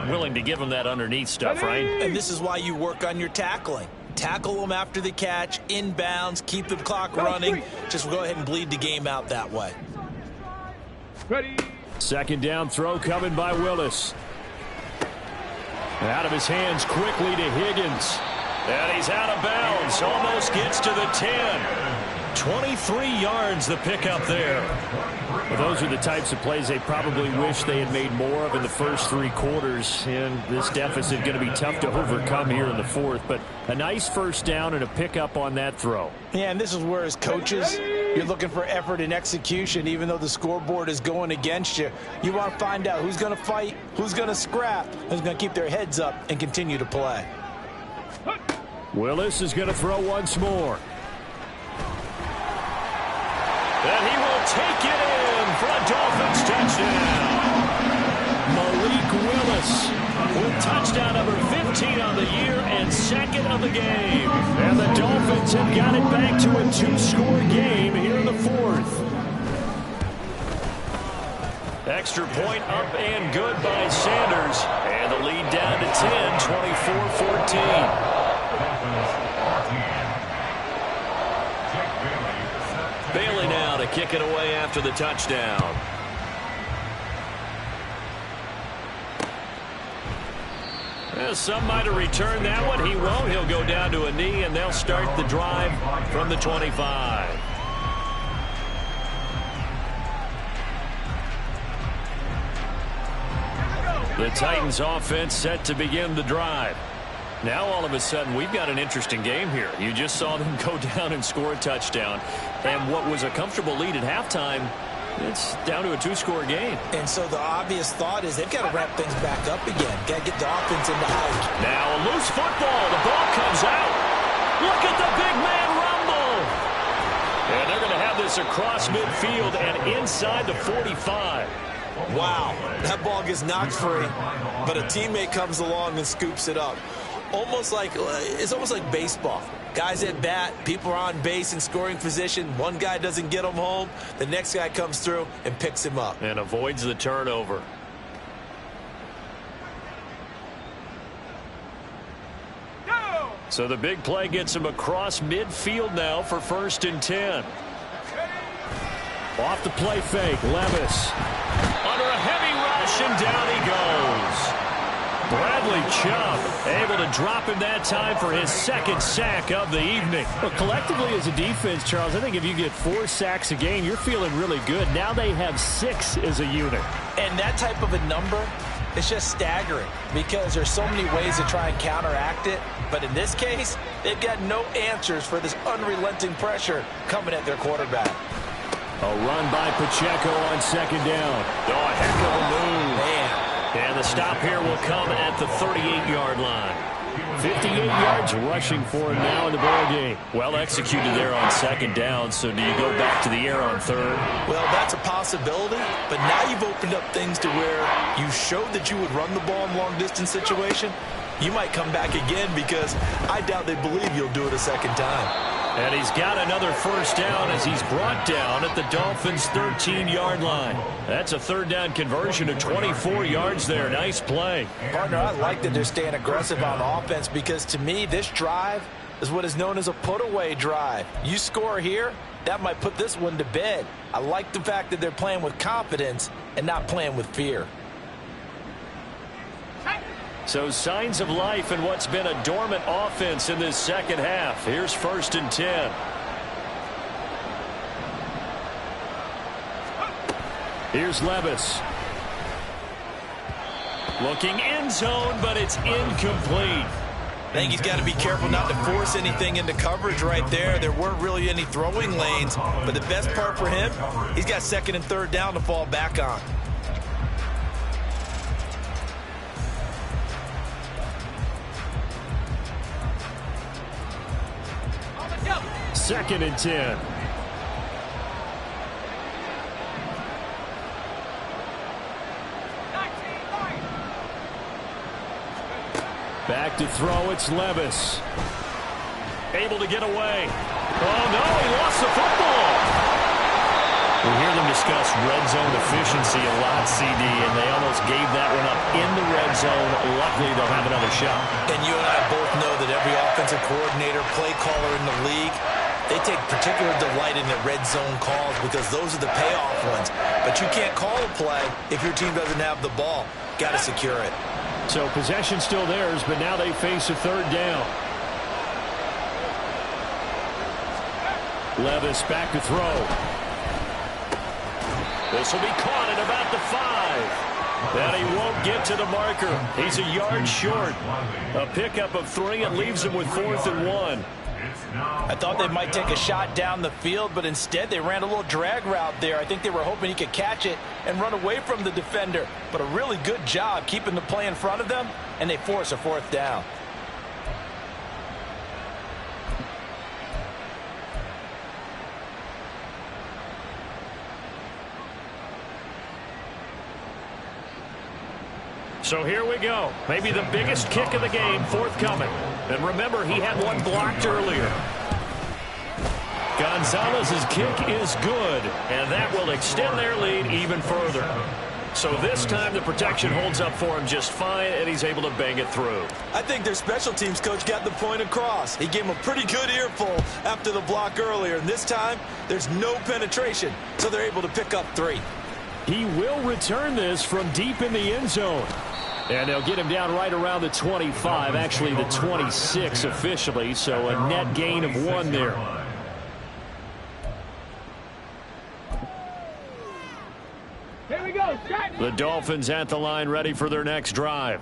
S1: willing to give them that underneath stuff, right?
S2: And this is why you work on your tackling. Tackle them after the catch, inbounds, keep the clock running. Just go ahead and bleed the game out that way.
S4: Ready.
S6: Second down throw coming by Willis. Out of his hands quickly to Higgins.
S1: And he's out of bounds. Almost gets to the 10. 23 yards the pickup there.
S6: Well, those are the types of plays they probably wish they had made more of in the first 3 quarters. And this deficit going to be tough to overcome here in the fourth. But a nice first down and a pickup on that throw.
S3: Yeah, and this is where, as coaches, you're looking for effort and execution. Even though the scoreboard is going against you, you want to find out who's going to fight, who's going to scrap, who's going to keep their heads up and continue to play.
S6: Willis is going to throw once more.
S1: And he will take it in for a Dolphins touchdown.
S6: Malik Willis
S1: With touchdown number 15 on the year and second of the game. And the Dolphins have got it back to a 2-score game here in the fourth. Extra point up and good by Sanders. And the lead down to 10, 24-14. Bailey now to kick it away after the touchdown. Well, some might have returned that one. He won't. He'll go down to a knee, and they'll start the drive from the 25. The Titans offense set to begin the drive. Now, all of a sudden, we've got an interesting game here. You just saw them go down and score a touchdown. And what was a comfortable lead at halftime, it's down to a 2-score game.
S2: And so the obvious thought is they've got to ramp things back up again. Got to get the offense into hike.
S1: Now a loose football. The ball comes out. Look at the big man rumble. And they're going to have this across midfield and inside the 45.
S2: Wow, that ball gets knocked free, but a teammate comes along and scoops it up. It's almost like baseball. Guys at bat, people are on base in scoring position. One guy doesn't get him home. The next guy comes through and picks him up.
S1: And avoids the turnover.
S4: Go!
S1: So the big play gets him across midfield now for 1st and 10.
S6: Off the play fake, Levis.
S1: Under a heavy rush, and down he goes. Bradley Chubb able to drop him that time for his 2nd sack of the evening.
S6: Well, collectively as a defense, Charles, I think if you get 4 sacks a game, you're feeling really good. Now they have 6 as a unit.
S3: And that type of a number, it's just staggering because there's so many ways to try and counteract it. But in this case, they've got no answers for this unrelenting pressure coming at their quarterback.
S6: A run by Pacheco on 2nd down.
S1: Oh, a heck of a move.
S2: Man.
S1: And the stop here will come at the 38-yard line.
S6: 58 yards rushing for him now in the ball game.
S1: Well executed there on 2nd down, so do you go back to the air on 3rd?
S2: Well, that's a possibility, but now you've opened up things to where you showed that you would run the ball in long-distance situation. You might come back again because I doubt they believe you'll do it a 2nd time.
S1: And he's got another 1st down as he's brought down at the Dolphins' 13-yard line. That's a 3rd down conversion of 24 yards there. Nice play.
S3: Partner, I like that they're staying aggressive on offense because to me, this drive is what is known as a put-away drive. You score here, that might put this one to bed. I like the fact that they're playing with confidence and not playing with fear.
S1: So signs of life in what's been a dormant offense in this 2nd half. Here's 1st and 10.
S6: Here's Levis.
S1: Looking end zone, but it's incomplete.
S2: I think he's got to be careful not to force anything into coverage right there. There weren't really any throwing lanes, but the best part for him, he's got 2nd and 3rd down to fall back on.
S6: 2nd and 10. Back to throw, it's Levis. Able to get away. Oh, no, he lost the football.
S1: We hear them discuss red zone efficiency a lot, CD, and they almost gave that one up in the red zone. Luckily, they'll have another shot.
S2: And you and I both know that every offensive coordinator, play caller in the league, they take particular delight in the red zone calls because those are the payoff ones. But you can't call a play if your team doesn't have the ball. Got to secure it.
S6: So possession still theirs, but now they face a 3rd down. Levis back to throw.
S1: This will be caught at about the 5. And he won't get to the marker. He's a yard short. A pickup of 3. It leaves him with 4th and 1.
S3: I thought they might take a shot down the field, but instead they ran a little drag route there. I think they were hoping he could catch it and run away from the defender. But a really good job keeping the play in front of them, and they force a 4th down.
S6: So here we go. Maybe the biggest kick of the game forthcoming. And remember, he had one blocked earlier. Gonzalez's kick is good, and that will extend their lead even further. So this time the protection holds up for him just fine, and he's able to bang it through.
S2: I think their special teams coach got the point across. He gave him a pretty good earful after the block earlier, and this time there's no penetration, so they're able to pick up 3.
S6: He will return this from deep in the end zone. And they'll get him down right around the 25, actually the 26 officially, so a net gain of 1 there.
S4: Here we go.
S6: The Dolphins at the line ready for their next drive.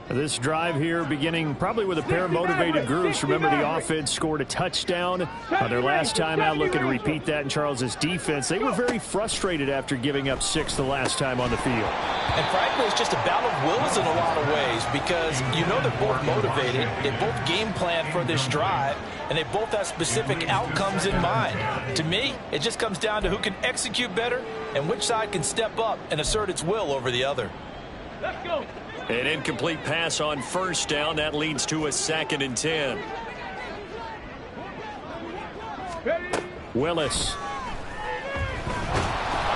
S6: This drive here beginning probably with a pair of motivated groups. Remember, the offense scored a touchdown their last time out. Looking to repeat that in Charles's defense. They were very frustrated after giving up 6 the last time on the field.
S3: And frankly, it's just a battle of wills in a lot of ways because you know they're both motivated. They both game plan for this drive, and they both have specific outcomes in mind. To me, it just comes down to who can execute better and which side can step up and assert its will over the other.
S4: Let's go.
S1: An incomplete pass on 1st down. That leads to a 2nd and 10.
S6: Willis.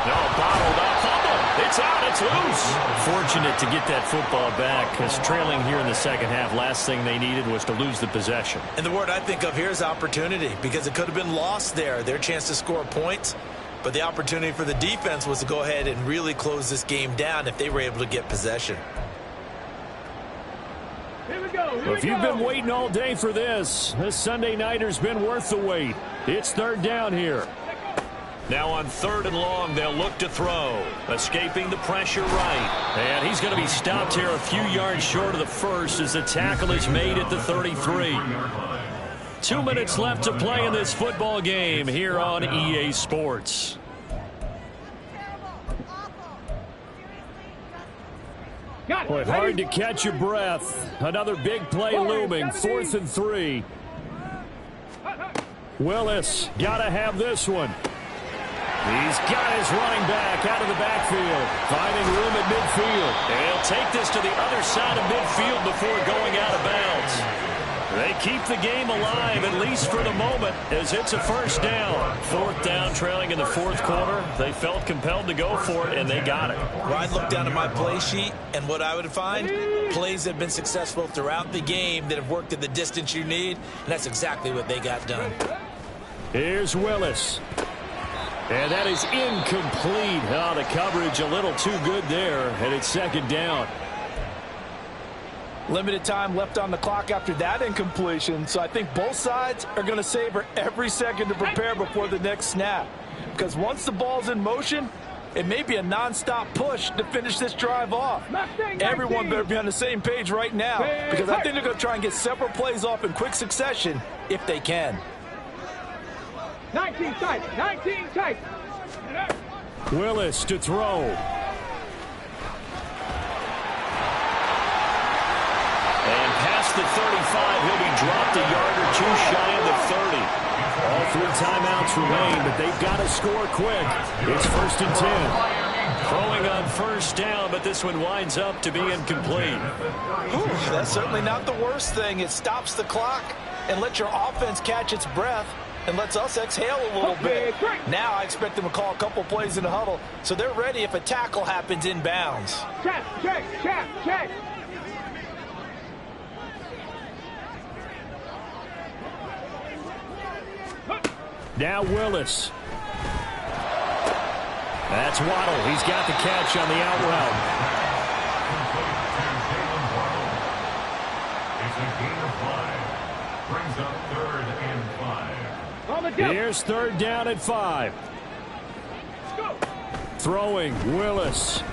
S1: No, bottled up. Fumble. It's out. It's loose.
S6: Fortunate to get that football back because trailing here in the second half, last thing they needed was to lose the possession.
S2: And the word I think of here is opportunity because it could have been lost there. Their chance to score points. But the opportunity for the defense was to go ahead and really close this game down if they were able to get possession.
S6: Well, if you've been waiting all day for this Sunday nighter's been worth the wait. It's 3rd down here.
S1: Now on 3rd and long, they'll look to throw. Escaping the pressure right. And he's going to be stopped here a few yards short of the 1st as the tackle is made at the 33. 2 minutes left to play in this football game here on EA Sports.
S6: Boy, hard to catch your breath. Another big play looming. 4th and 3. Willis got to have this one. He's got his running back out of the backfield, finding room at midfield.
S1: And he'll take this to the other side of midfield before going out of bounds. They keep the game alive, at least for the moment, as it's a 1st down. 4th down, trailing in the 4th quarter. They felt compelled to go for it, and they got it.
S2: Ryan looked down at my play sheet, and what I would find, plays that have been successful throughout the game that have worked at the distance you need, and that's exactly what they got done.
S6: Here's Willis. And that is incomplete. Oh, the coverage a little too good there, and it's 2nd down.
S3: Limited time left on the clock after that incompletion, so I think both sides are going to savor every second to prepare before the next snap. Because once the ball's in motion, it may be a nonstop push to finish this drive off. Everyone better be on the same page right now because I think they're going to try and get several plays off in quick succession if they can.
S4: 19 tight. 19 tight.
S6: Willis to throw.
S1: And past the 35, he'll be dropped a yard or two shy of the 30.
S6: All 3 timeouts remain, but they've got to score quick. It's 1st and 10.
S1: Throwing on 1st down, but this one winds up to be incomplete.
S3: Ooh, that's certainly not the worst thing. It stops the clock and lets your offense catch its breath and lets us exhale a little bit. Now I expect them to call a couple plays in the huddle, so they're ready if a tackle happens inbounds.
S4: Check, check, check, check.
S6: Now Willis. That's Waddle. He's got the catch on the out route.
S5: It's a gain of 5. Brings up 3rd and 5.
S4: On the jump.
S6: Here's 3rd down at 5.
S4: Go.
S6: Throwing, Willis.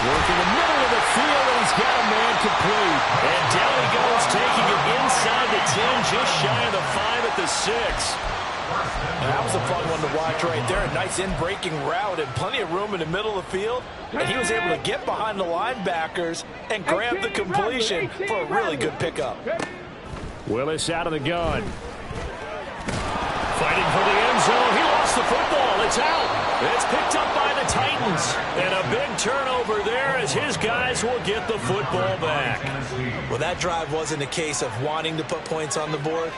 S6: Working the middle of the field, and he's got a man complete.
S1: And down he goes, taking it inside the 10, just shy of the 5 at the 6.
S3: And that was a fun one to watch right there. A nice in-breaking route and plenty of room in the middle of the field. And he was able to get behind the linebackers and grab the completion for a really good pickup.
S6: Willis out of the gun.
S1: Fighting for the end zone. He lost the football. It's out. It's picked up by the Titans. And a big turnover there as his guys will get the football back.
S2: Well, that drive wasn't a case of wanting to put points on the board.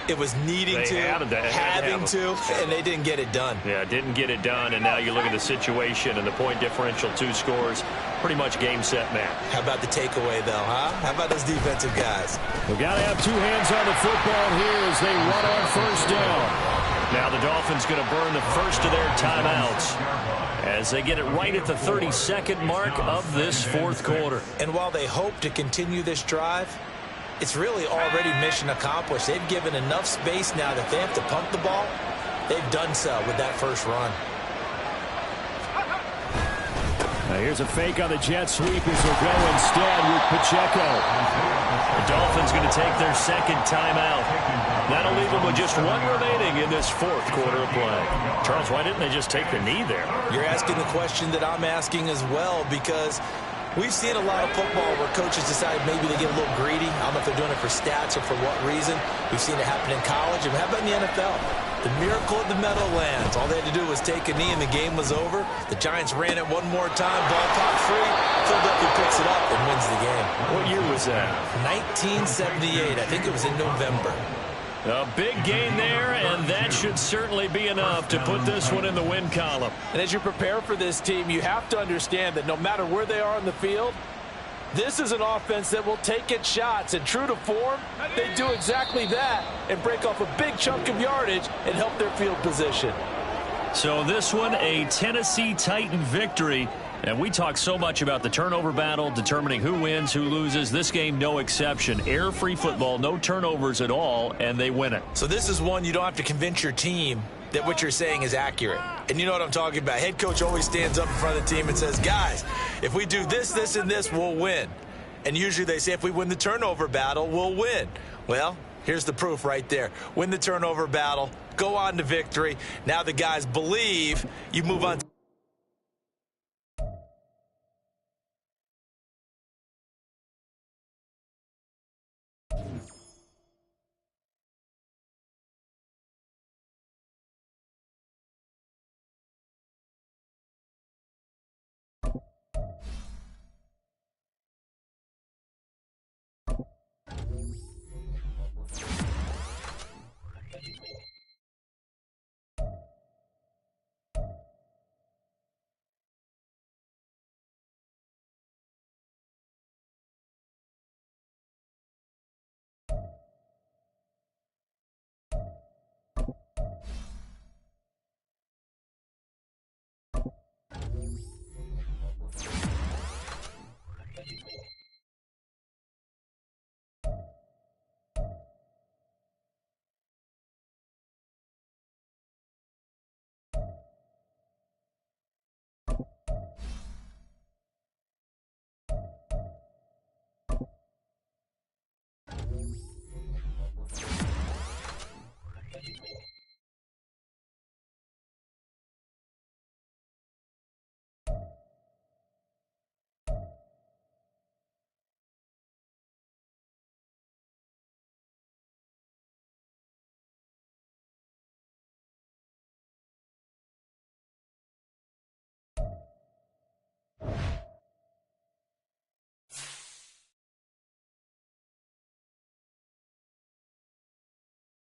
S2: It was needing to, having to, and they didn't get it done.
S1: Yeah, didn't get it done, and now you look at the situation and the point differential, 2 scores, pretty much game, set, match.
S2: How about the takeaway, though, huh? How about those defensive guys?
S6: We've got to have 2 hands on the football here as they run on 1st down.
S1: Now the Dolphins going to burn the first of their timeouts as they get it right at the 32nd mark of this 4th quarter.
S2: And while they hope to continue this drive, it's really already mission accomplished. They've given enough space now that they have to punt the ball. They've done so with that first run.
S6: Now here's a fake on the jet sweep as they'll go instead with Pacheco.
S1: The Dolphins going to take their 2nd timeout. That'll leave them with just 1 remaining in this 4th quarter of play. Charles, why didn't they just take the knee there?
S2: You're asking the question that I'm asking as well, because we've seen a lot of football where coaches decide maybe they get a little greedy. I don't know if they're doing it for stats or for what reason. We've seen it happen in college. And how about in the NFL? The miracle of the Meadowlands. All they had to do was take a knee and the game was over. The Giants ran it one more time. Ball popped free. Philadelphia picks it up and wins the game.
S1: What year was that?
S2: 1978. I think it was in November.
S1: A big gain there, and that should certainly be enough to put this one in the win column.
S3: And as you prepare for this team, you have to understand that no matter where they are on the field, this is an offense that will take its shots. And true to form, they do exactly that and break off a big chunk of yardage and help their field position.
S1: So this one, a Tennessee Titan victory. And we talk so much about the turnover battle, determining who wins, who loses. This game, no exception. Air-free football, no turnovers at all, and they win it.
S2: So this is one you don't have to convince your team that what you're saying is accurate. And you know what I'm talking about. Head coach always stands up in front of the team and says, guys, if we do this, this, and this, we'll win. And usually they say if we win the turnover battle, we'll win. Well, here's the proof right there. Win the turnover battle, go on to victory. Now the guys believe you move on.